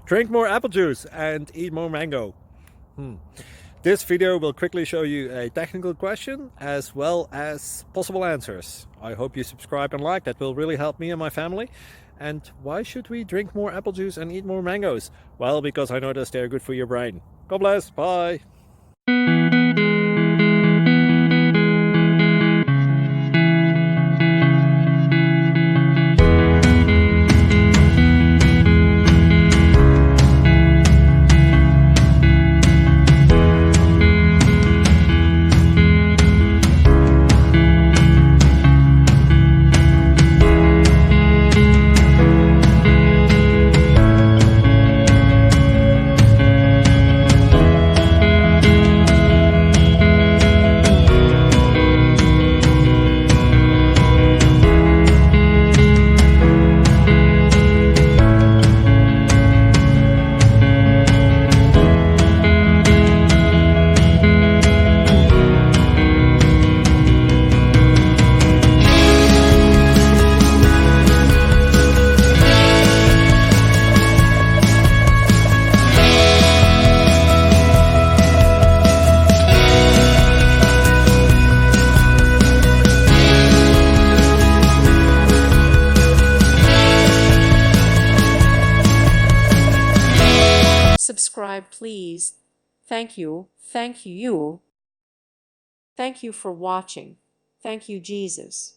Drink more apple juice and eat more mango. This video will quickly show you a technical question as well as possible answers. I hope you subscribe and like, that will really help me and my family. And why should we drink more apple juice and eat more mangoes? Well, because I noticed they're good for your brain. God bless, bye! Subscribe, please. Thank you. Thank you. Thank you for watching. Thank you, Jesus.